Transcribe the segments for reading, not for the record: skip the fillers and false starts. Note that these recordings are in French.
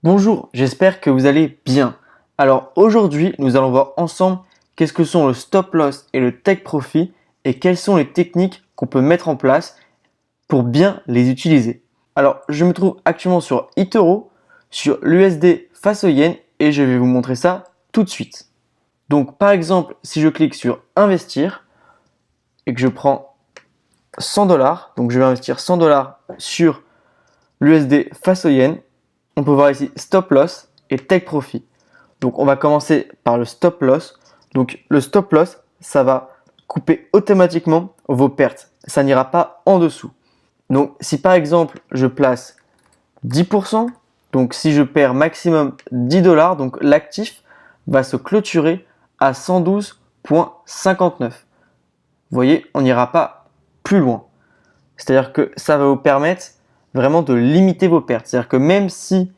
Bonjour, j'espère que vous allez bien. Alors aujourd'hui, nous allons voir ensemble qu'est-ce que sont le stop loss et le take profit et quelles sont les techniques qu'on peut mettre en place pour bien les utiliser. Alors, je me trouve actuellement sur eToro, sur l'USD face au yen et je vais vous montrer ça tout de suite. Donc par exemple, si je clique sur investir et que je prends 100 $, donc je vais investir 100 $ sur l'USD face au yen, on peut voir ici stop loss et take profit. Donc on va commencer par le stop loss. Donc le stop loss, ça va couper automatiquement vos pertes. Ça n'ira pas en dessous. Donc si par exemple je place 10%, donc si je perds maximum 10 $, donc l'actif va se clôturer à 112,59. Vous voyez, on n'ira pas plus loin. C'est-à-dire que ça va vous permettre vraiment de limiter vos pertes. C'est-à-dire que même si,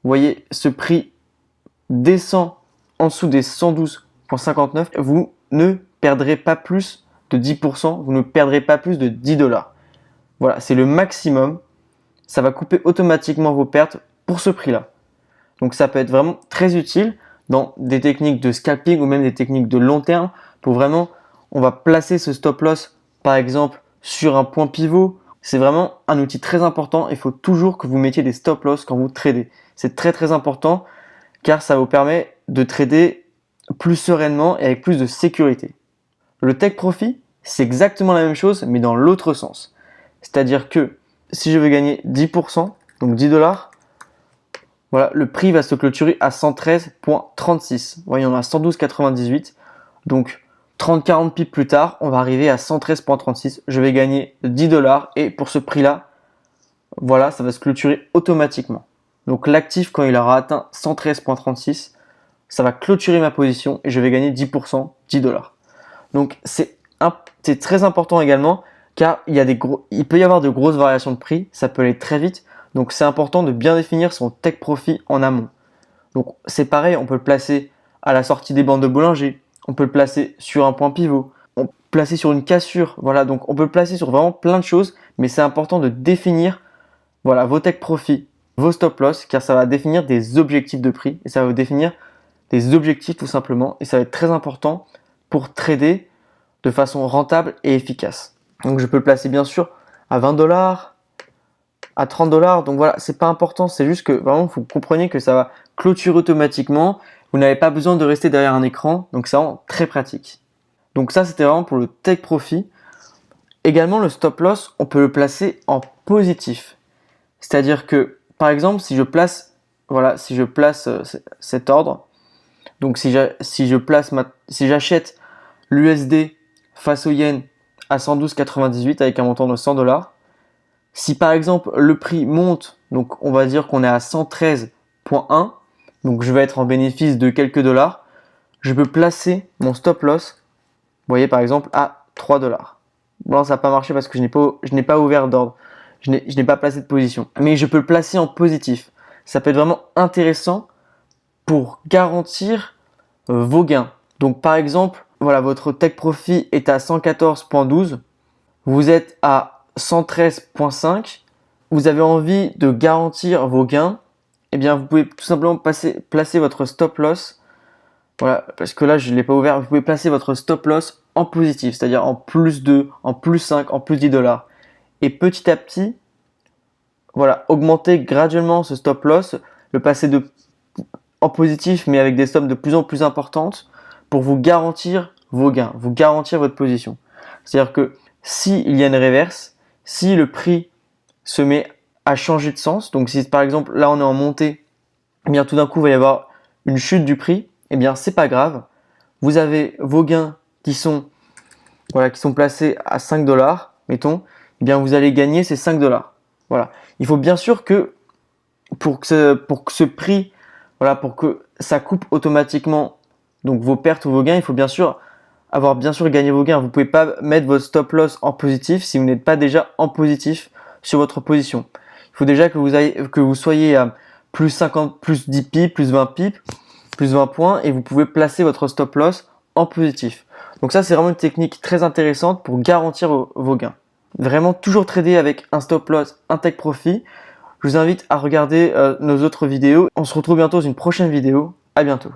vous voyez, ce prix descend en dessous des 112,59, vous ne perdrez pas plus de 10%, vous ne perdrez pas plus de 10 $. Voilà, c'est le maximum. Ça va couper automatiquement vos pertes pour ce prix-là. Donc ça peut être vraiment très utile dans des techniques de scalping ou même des techniques de long terme pour vraiment, on va placer ce stop loss par exemple sur un point pivot. C'est vraiment un outil très important. Il faut toujours que vous mettiez des stop loss quand vous tradez. C'est très très important car ça vous permet de trader plus sereinement et avec plus de sécurité. Le take profit, c'est exactement la même chose mais dans l'autre sens. C'est-à-dire que si je veux gagner 10%, donc 10 $, voilà, le prix va se clôturer à 113,36. Vous voyez, on est à 112,98. Donc 30-40 pips plus tard, on va arriver à 113,36. Je vais gagner 10 $ et pour ce prix-là, voilà, ça va se clôturer automatiquement. Donc l'actif, quand il aura atteint 113,36, ça va clôturer ma position et je vais gagner 10%, 10 $. Donc c'est très important également car il peut y avoir de grosses variations de prix, ça peut aller très vite. Donc c'est important de bien définir son take profit en amont. Donc c'est pareil, on peut le placer à la sortie des bandes de Bollinger, on peut le placer sur un point pivot, on peut le placer sur une cassure, voilà, donc on peut le placer sur vraiment plein de choses, mais c'est important de définir voilà, vos take profit, vos stop loss, car ça va définir des objectifs de prix et ça va vous définir des objectifs tout simplement et ça va être très important pour trader de façon rentable et efficace. Donc je peux le placer bien sûr à 20 $, à 30 $. Donc voilà, c'est pas important, c'est juste que vraiment vous compreniez que ça va clôturer automatiquement. Vous n'avez pas besoin de rester derrière un écran, donc c'est vraiment très pratique. Donc ça, c'était vraiment pour le take profit. Également, le stop loss, on peut le placer en positif. C'est-à-dire que, par exemple, si je place cet ordre, donc si j'achète l'USD face au yen à 112,98 avec un montant de 100 $, si par exemple le prix monte, donc on va dire qu'on est à 113,1, donc je vais être en bénéfice de quelques dollars, je peux placer mon stop loss, vous voyez par exemple à 3 $. Bon, ça n'a pas marché parce que je n'ai pas ouvert d'ordre, je n'ai pas placé de position, mais je peux le placer en positif. Ça peut être vraiment intéressant pour garantir vos gains. Donc par exemple, voilà, votre take profit est à 114,12, vous êtes à 113,5, vous avez envie de garantir vos gains, eh bien vous pouvez tout simplement placer votre stop loss. Voilà, parce que là je ne l'ai pas ouvert, vous pouvez placer votre stop loss en positif, c'est-à-dire en plus 2, en plus 5, en plus 10 $. Et petit à petit, voilà, augmenter graduellement ce stop loss, le passer en positif mais avec des sommes de plus en plus importantes pour vous garantir vos gains, vous garantir votre position. C'est-à-dire que s'il y a une réverse, si le prix se met à changer de sens, donc si par exemple là on est en montée, eh bien tout d'un coup il va y avoir une chute du prix, eh bien c'est pas grave, vous avez vos gains qui sont placés à 5 $, mettons, eh bien vous allez gagner ces 5 $. Voilà. Il faut bien sûr que pour que ce prix, voilà, pour que ça coupe automatiquement donc vos pertes ou vos gains, il faut bien sûr gagné vos gains. Vous ne pouvez pas mettre votre stop loss en positif si vous n'êtes pas déjà en positif sur votre position. Il faut déjà que vous soyez à plus 50, plus 10 pips, plus 20 pips, plus 20 points et vous pouvez placer votre stop loss en positif. Donc ça, c'est vraiment une technique très intéressante pour garantir vos gains. Vraiment toujours trader avec un stop loss, un take profit. Je vous invite à regarder nos autres vidéos. On se retrouve bientôt dans une prochaine vidéo. À bientôt.